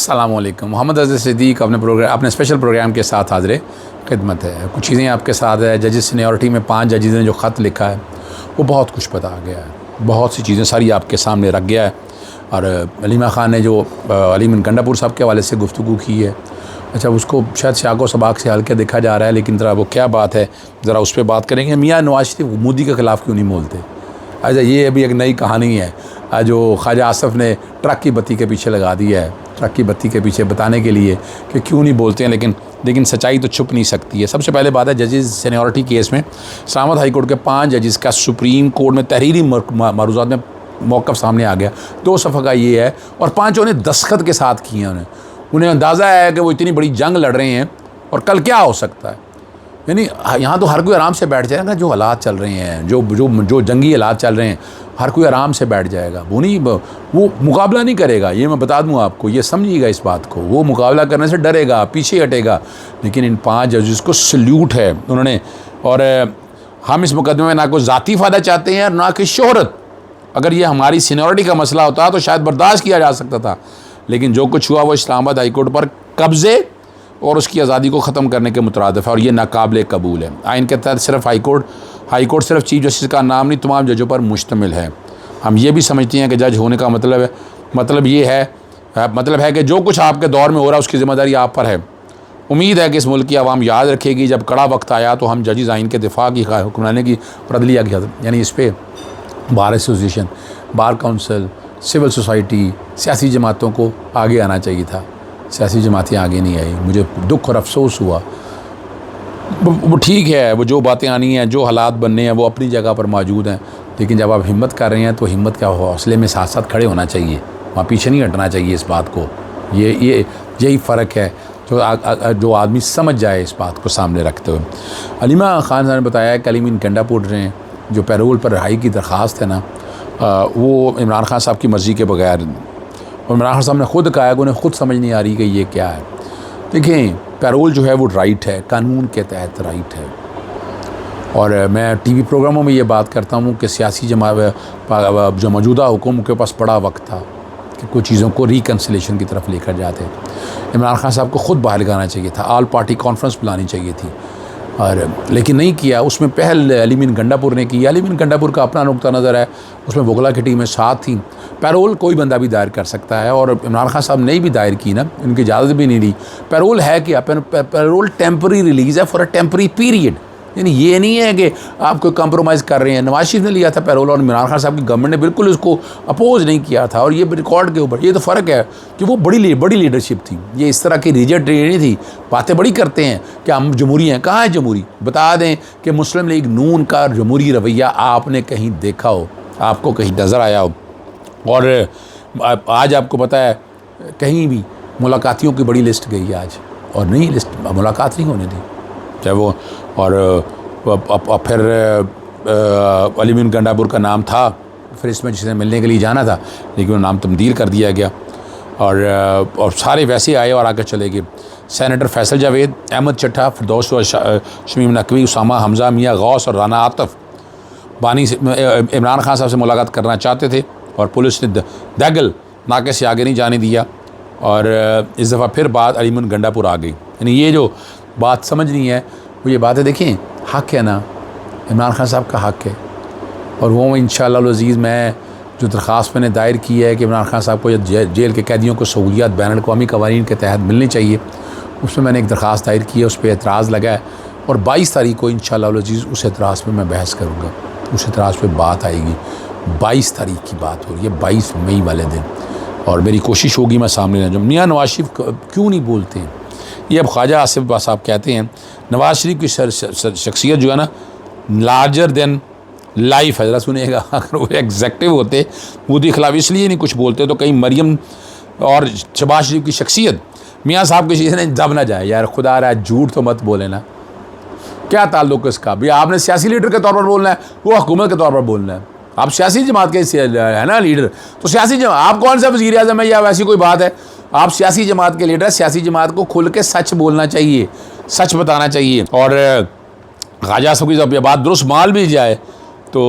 अस्सलाम वालेकुम। मोहम्मद अज़ीज़ सिद्दीक़ अपने स्पेशल प्रोग्राम के साथ हाज़िर खिदमत है। कुछ चीज़ें आपके साथ है। जजेस सीनियरिटी में 5 जजेस ने जो ख़त लिखा है वो बहुत कुछ बता गया है, बहुत सी चीज़ें सारी आपके सामने रख गया है। और अलीमा ख़ान ने जो अलीम गंडापुर साहब के हवाले से गुफ्तगू की है, अच्छा उसको शायद शाको सबाक से हल्के देखा जा रहा है, लेकिन ज़रा वो क्या बात है ज़रा उस पर बात करेंगे। मियाँ नवाज शरीफ मोदी के ख़िलाफ़ क्यों नहीं बोलते? अच्छा ये अभी एक नई कहानी है जो ख्वाजा आसफ़ ने ट्रक की बत्ती के पीछे लगा दी है, ट्रक की बत्ती के पीछे बताने के लिए कि क्यों नहीं बोलते हैं, लेकिन सच्चाई तो छुप नहीं सकती है। सबसे पहले बात है जजेस सीनियरिटी केस में इस्लामाबाद हाई कोर्ट के 5 जजेस का सुप्रीम कोर्ट में तहरीरी मरूज़ात में मौक़िफ़ सामने आ गया। 2 सफ़ा का ये है और 5 ने दस्तखत के साथ किए हैं। उन्हें अंदाज़ा है कि वो इतनी बड़ी जंग लड़ रहे हैं और कल क्या हो सकता है। यानी यहाँ तो हर कोई आराम से बैठ जाएगा। जो हालात चल रहे हैं, जो जंगी हालात चल रहे हैं, हर कोई आराम से बैठ जाएगा। वो मुकाबला नहीं करेगा, ये मैं बता दूँ आपको, ये समझिएगा इस बात को। वो मुकाबला करने से डरेगा, पीछे हटेगा। लेकिन इन 5 जजेस को सल्यूट है उन्होंने। और हम इस मुकदमे में ना कोई ज़ाती फ़ायदा चाहते हैं और ना कि शोहरत। अगर ये हमारी सीनियरिटी का मसला होता तो शायद बर्दाश्त किया जा सकता था, लेकिन जो कुछ हुआ वो इस्लामाबाद हाई कोर्ट पर कब्ज़े और उसकी आज़ादी को ख़त्म करने के मुतरादिफ है और ये नाकाबिल कबूल है। आइन के तहत सिर्फ हाई कोर्ट सिर्फ चीफ जस्टिस का नाम नहीं, तमाम जजों पर मुश्तमिल है। हम ये भी समझते हैं कि जज होने का मतलब है कि जो कुछ आपके दौर में हो रहा है उसकी ज़िम्मेदारी आप पर है। उम्मीद है कि इस मुल्क की आवाम याद रखेगी, जब कड़ा वक्त आया तो हम जजेस आइन के दिफा की हुक्मरानी की प्रदलिया की, यानी इस पर bar association, bar council, civil society, सियासी जमातों को आगे आना चाहिए था। सियासी जमातें आगे नहीं आई। मुझे दुख और अफसोस हुआ। वो ठीक है, वो जो बातें आनी हैं, जो हालात बनने हैं वो अपनी जगह पर मौजूद हैं, लेकिन जब आप हिम्मत कर रहे हैं तो हिम्मत का हौसले में साथ साथ खड़े होना चाहिए, वहाँ पीछे नहीं हटना चाहिए इस बात को। यही फ़र्क है जो आदमी समझ जाए इस बात को सामने रखते हुए। अलीमा ख़ान साहब ने बताया कि अलीम गंडापुर ने जो पैरोल पर रिहाई की दरख्वास्त है ना, वो इमरान खान साहब की मर्ज़ी के बगैर, और इमरान खान साहब ने ख़ुद कहा कि उन्हें ख़ुद समझ नहीं आ रही कि ये क्या है। देखें, पैरोल जो है वो राइट है, कानून के तहत राइट है। और मैं टीवी प्रोग्रामों में ये बात करता हूँ कि सियासी जो मौजूदा हुकूमत के पास बड़ा वक्त था कि कुछ चीज़ों को रिकन्सिलेशन की तरफ लेकर जाते। इमरान खान साहब को ख़ुद बाहर लगाना चाहिए था, ऑल पार्टी कॉन्फ्रेंस बुलानी चाहिए थी, लेकिन नहीं किया। उसमें पहल अलीम गंडापुर ने की। अलीम गंडापुर का अपना नुक्ता नज़र है, उसमें वकला की टीमें साथ थी। पैरोल कोई बंदा भी दायर कर सकता है और इमरान खान साहब ने भी दायर की ना, उनकी इजाज़त भी नहीं ली। पैरोल है क्या? पैरोल टेम्परी रिलीज़ है फॉर अ टेम्परी पीरियड। यानी ये नहीं है कि आप कोई कंप्रोमाइज़ कर रहे हैं। नवाज शरीफ ने लिया था पैरोल और इमरान खान साहब की गवर्नमेंट ने बिल्कुल उसको अपोज़ नहीं किया था, और ये रिकॉर्ड के ऊपर। ये तो फ़र्क है कि वो बड़ी लीडरशिप थी, ये इस तरह की रिजिड नहीं थी। बातें बड़ी करते हैं कि हम जमहूरी हैं। कहाँ है जमहूरी? बता दें कि मुस्लिम लीग नून का जमहूरी रवैया आपने कहीं देखा हो, आपको कहीं नज़र आया हो? और आज आपको पता है कहीं भी मुलाकातियों की बड़ी लिस्ट गई आज, और नहीं लिस्ट मुलाकात नहीं होने दी चाहे वो। और फिर अलीम गंडापुर का नाम था, फिर इसमें जिसे मिलने के लिए जाना था, लेकिन वो नाम तब्दील कर दिया गया। और सारे वैसे आए और आकर चले गए। सेनेटर फैसल जावेद, अहमद चट्टा, फिरदौस शमीम नकवी, उसामा हमज़ा, मियाँ गौस और राना आतफ़ बानी से इमरान खान साहब से मुलाकात करना चाहते थे, और पुलिस ने दगल नाके से आगे नहीं जाने दिया। और इस दफ़ा फिर बात अलीम गंडापुर आ गई। यानी ये जो बात समझनी है वो ये बात है। देखें, हक़ है ना, इमरान खान साहब का हक़ है, और वो इंशाअल्लाह अज़ीज़ मैं जो दरख्वास्त मैंने दायर की है कि इमरान खान साहब को जेल के कैदियों को सहूलियात बैनुल-अक़वामी क़वानीन के तहत मिलनी चाहिए, उसमें मैंने एक दरख्वास्त दायर की है, उस पर एतराज़ लगा है। और 22 तारीख को इंशाअल्लाह अज़ीज़ उस एतराज़ पर मैं बहस करूँगा, उस एतराज़ पर बात आएगी। 22 तारीख की बात हो रही है, 22 मई वाले दिन, और मेरी कोशिश होगी मैं सामने लाऊं। मियाँ नवाज शरीफ क्यों नहीं बोलते? ये अब ख्वाजा आसिफ साहब कहते हैं नवाज शरीफ की शख्सियत जो है ना लार्जर देन लाइफ है। ज़रा सुनिएगा, अगर वो एग्जेक्टिव होते वो के खिलाफ इसलिए नहीं कुछ बोलते तो कहीं मरियम और शहबाज शरीफ की शख्सियत मियाँ साहब की शख्सियत दब ना जाए। यार खुदा रहा है, झूठ तो मत बोले ना, क्या ताल्लुक़ है इसका? भाई आपने सियासी लीडर के तौर पर बोलना है, वो हुकूमत के तौर पर बोलना है। आप सियासी जमात के है ना लीडर, तो सियासी जमात आप कौन सा वज़ीर आज़म है या वैसी कोई बात है? आप सियासी जमात के लीडर, सियासी जमात को खुल के सच बोलना चाहिए, सच बताना चाहिए। और ख्वाजा साहब की जब ये बात दुरुस्त माल भी जाए तो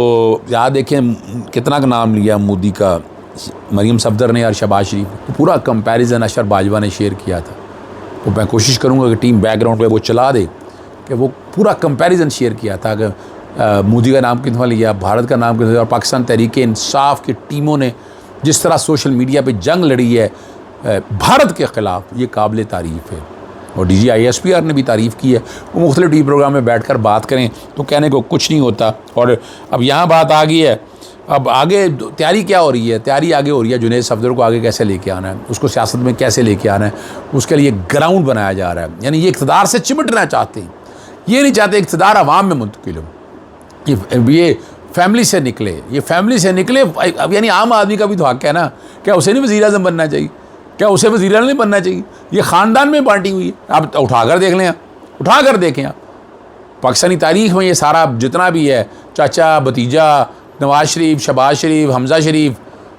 याद देखें कितना का नाम लिया मोदी का, मरीम सफदर ने और शहबाज शरीफ, पूरा कंपैरिजन अशर बाजवा ने शेयर किया था। तो मैं कोशिश करूँगा कि टीम बैकग्राउंड पे वो चला दे कि वो पूरा कंपैरिजन शेयर किया था कि मोदी का नाम कितना लिया, भारत का नाम कितना, और पाकिस्तान तहरीक इंसाफ की टीमों ने जिस तरह सोशल मीडिया पे जंग लड़ी है भारत के ख़िलाफ़, ये काबिल तारीफ़ है। और DGISPR ने भी तारीफ़ की है। वो मुख्तलिफ टीवी प्रोग्राम में बैठ कर बात करें तो कहने को कुछ नहीं होता। और अब यहाँ बात आ गई है, अब आगे तैयारी क्या हो रही है? तैयारी आगे हो रही है जुनैद सफदर को आगे कैसे लेके आना है, उसको सियासत में कैसे लेके आना है, उसके लिए ग्राउंड बनाया जा रहा है। यानी ये इक़्तिदार से चिमटना चाहते हैं, ये नहीं चाहते इक़्तिदार अवाम में मुंतकिल हो, कि ये फैमिली से निकले, ये फैमिली से निकले। अब यानी आम आदमी का भी तो हक़ है ना, क्या उसे नहीं वज़ीर आज़म बनना चाहिए, क्या उसे वज़ीर आज़म नहीं बनना चाहिए? ये ख़ानदान में बांटी हुई है। आप उठाकर देख लें, उठाकर देखें आप पाकिस्तानी तारीख़ में ये सारा जितना भी है, चाचा भतीजा, नवाज शरीफ, शहबाज शरीफ, हमज़ा शरीफ,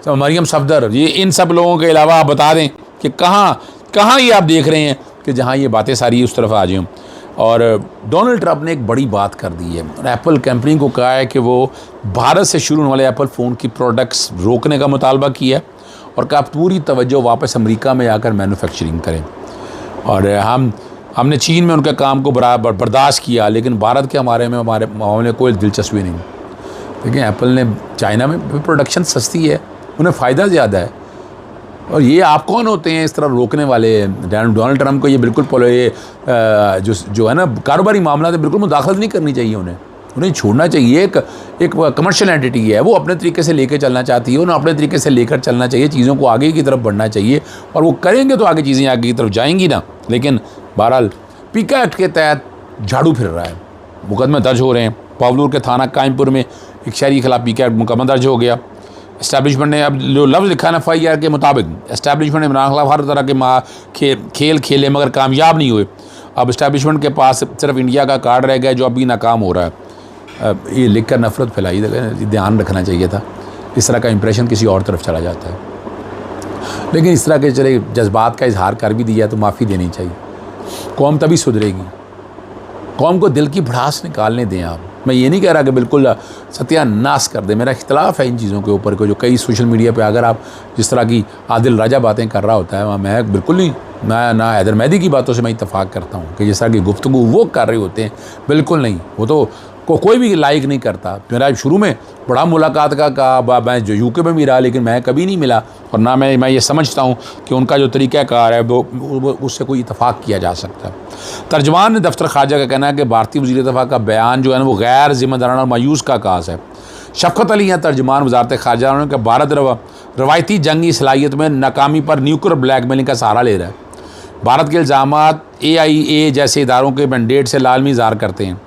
मरीम सफदर, ये इन सब लोगों के अलावा आप बता दें कि कहाँ ये आप देख रहे हैं कि जहाँ ये बातें सारी उस तरफ आ जाएँ। और डोनाल्ड ट्रंप ने एक बड़ी बात कर दी है और एप्पल कंपनी को कहा है कि वो भारत से शुरू होने वाले एप्पल फ़ोन की प्रोडक्ट्स रोकने का मुतालबा किया है और कहा पूरी तवज्जो वापस अमेरिका में आकर मैन्युफैक्चरिंग करें। और हमने चीन में उनके काम को बर्दाश्त किया, लेकिन भारत के हमारे मामले में कोई दिलचस्पी नहीं। लेकिन एप्पल ने चाइना में प्रोडक्शन सस्ती है, उन्हें फ़ायदा ज़्यादा है। और ये आप कौन होते हैं इस तरह रोकने वाले? डोनाल्ड ट्रंप को ये बिल्कुल ये जो है ना कारोबारी मामला, तो बिल्कुल मुदाखलत नहीं करनी चाहिए उन्हें छोड़ना चाहिए। एक कमर्शियल एंटिटी है, वो अपने तरीके से लेकर चलना चाहती है, उन्हें अपने तरीके से लेकर चलना चाहिए, चीज़ों को आगे की तरफ बढ़ना चाहिए, और वो करेंगे तो आगे चीज़ें आगे की तरफ जाएंगी ना। लेकिन बहरहाल पीका एक्ट के तहत झाड़ू फिर रहा है, मुकदमे दर्ज हो रहे हैं। पावलूर के थाना कायमपुर में एक शहरी के खिलाफ पीका एक्ट मुकदमा दर्ज हो गया। इस्टेब्लिशमेंट ने अब जो लफ्ज़ लिखा है FIR के मुताबिक, इस्टेब्लिशमेंट ने इमरान खिलाफ हर तरह के खेल खेले मगर कामयाब नहीं हुए। अब इस्टेब्लिशमेंट के पास सिर्फ इंडिया का कार्ड रह गया जो अभी नाकाम हो रहा है। ये लिख कर नफरत फैलाई, ध्यान रखना चाहिए था। इस तरह का इंप्रेशन किसी और तरफ चला जाता है। लेकिन इस तरह के चले जज्बात का इजहार कर भी दिया तो माफ़ी देनी चाहिए। कौम तभी सुधरेगी, कौम को दिल की भड़ास निकालने दें आप। मैं ये नहीं कह रहा कि बिल्कुल सत्यानाश कर दे, मेरा इख्तलाफ है इन चीज़ों के ऊपर को जो कई सोशल मीडिया पे अगर आप जिस तरह की आदिल राजा बातें कर रहा होता है, मैं बिल्कुल नहीं, ना हैदर मेहदी की बातों से मैं इत्तफाक करता हूँ कि जिस तरह की गुफ्तगू वो कर रहे होते हैं, बिल्कुल नहीं, वो तो कोई भी लाइक नहीं करता। मेरा शुरू में बड़ा मुलाकात का कहा, मैं जो UK में भी रहा, लेकिन मैं कभी नहीं मिला, और ना मैं ये समझता हूँ कि उनका जो तरीक़ाकार है वो उससे कोई इत्तफाक किया जा सकता है। तर्जमान दफ्तर ख़ारजा का कहना है कि भारतीय वज़ीर दफ़ा का बयान जो है ना वो गैर ज़िम्मेदाराना और मायूस का काज है। शफ़क़त अली हैं तर्जमान वज़ारत ख़ारजा, उन्होंने कहा भारत रवायती जंगी सलाहियत में नाकामी पर न्यूक्लियर ब्लैकमेलिंग का सहारा ले रहा है। भारत के इल्ज़ामात AIA जैसे इदारों के मैंडेट से लालमी ज़ाहिर करते हैं।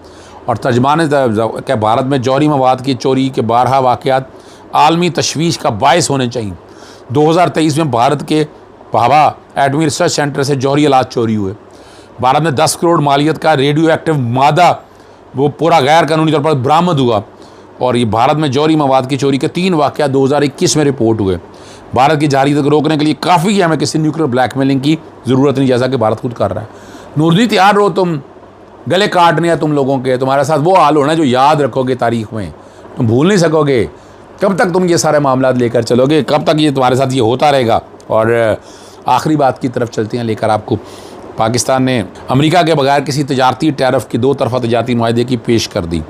और तर्जमान ने क्या भारत में जौहरी मवाद की चोरी के 12 वाक़यात आलमी तशवीश का बायस होने चाहिए। 2023 में भारत के भाभा एटमी रिसर्च सेंटर से जौहरी आलात चोरी हुए। भारत में 10 करोड़ मालियत का रेडियो एक्टिव मादा वो पूरा गैर कानूनी तौर पर बरामद हुआ। और ये भारत में जौहरी मवाद की चोरी के 3 वाक़यात 2021 में रिपोर्ट हुए। भारत की जारी तक रोकने के लिए काफ़ी है, हमें किसी न्यूक्लियर ब्लैकमेलिंग की ज़रूरत नहीं, जैसा कि भारत खुद कर रहा है। नूरदी तैयार रहो, तुम गले काटने हैं तुम लोगों के, तुम्हारे साथ वो हाल होना जो याद रखोगे तारीख़ में, तुम भूल नहीं सकोगे। कब तक तुम ये सारे मामला लेकर चलोगे, कब तक ये तुम्हारे साथ ये होता रहेगा। और आखिरी बात की तरफ चलते हैं लेकर आपको। पाकिस्तान ने अमेरिका के बगैर किसी तजारती टैरिफ की 2 तरफ़ा तजारती मुआहदे की पेश कर दी।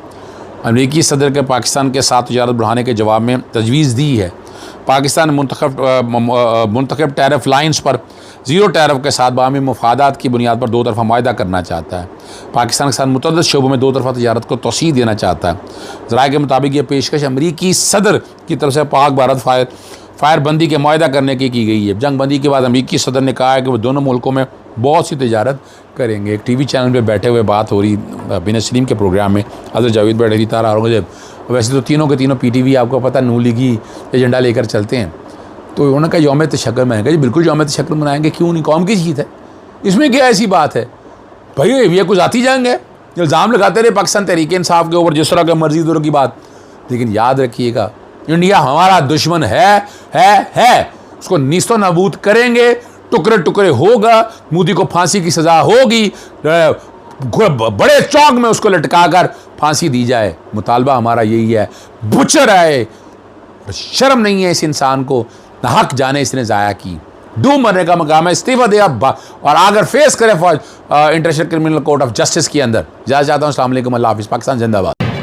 अमेरिकी सदर के पाकिस्तान के साथ तजारत बढ़ाने के जवाब में तजवीज़ दी है। पाकिस्तान मुंतखब टैरिफ लाइन्स पर ज़ीरो टैरिफ के साथ बाहमी मुफादात की बुनियाद पर 2 तरफ़ा मुआहदा करना चाहता है। पाकिस्तान के साथ मुतअद्दिद शोबों में 2 तरफ़ा तजारत को तोसी देना चाहता है। ज़राए के मुताबिक ये पेशकश अमरीकी सदर की तरफ से पाक भारत फायरबंदी के मुआहदा करने की गई है। जंग बंदी के बाद अमरीकी सदर ने कहा है कि वो दोनों मुल्कों में बहुत सी तजारत करेंगे। एक TV चैनल पर बैठे हुए बात हो रही बिन सलीम के प्रोग्राम में, हज़रत जावेद बैठे थी, तारा औरंगज़ेब। वैसे तो तीनों के तीनों PTV आपको पता नून लीगी एजेंडा लेकर चलते हैं। तो उन्होंने कहा यौम तशक्कुर मनाएंगे। जी बिल्कुल यौम तशक्कुर मनाएंगे, क्यों नहीं, कौम की जीत है, इसमें क्या ऐसी बात है भाई। ये कुछ आती जंग है, इल्ज़ाम लगाते रहे पाकिस्तान तहरीक इंसाफ के ऊपर जिस तरह के मर्जी दूर की बात। लेकिन याद रखिएगा इंडिया हमारा दुश्मन है, उसको नीस्तो नाबूद करेंगे, टुकड़े टुकड़े होगा, मोदी को फांसी की सज़ा होगी, बड़े चौक में उसको लटका कर फांसी दी जाए। मुतालबा हमारा यही है, बुचर आए शर्म नहीं है इस इंसान को, हक जाने इसने ज़ाया की। डूब मरने का मकाम है, इस्तीफा दे अब और अगर फेस करे international criminal court of justice के अंदर। इजाज़त चाहता हूँ। अस्सलाम वालेकुम, अल्लाह हाफ़िज़। पाकिस्तान जिंदाबाद।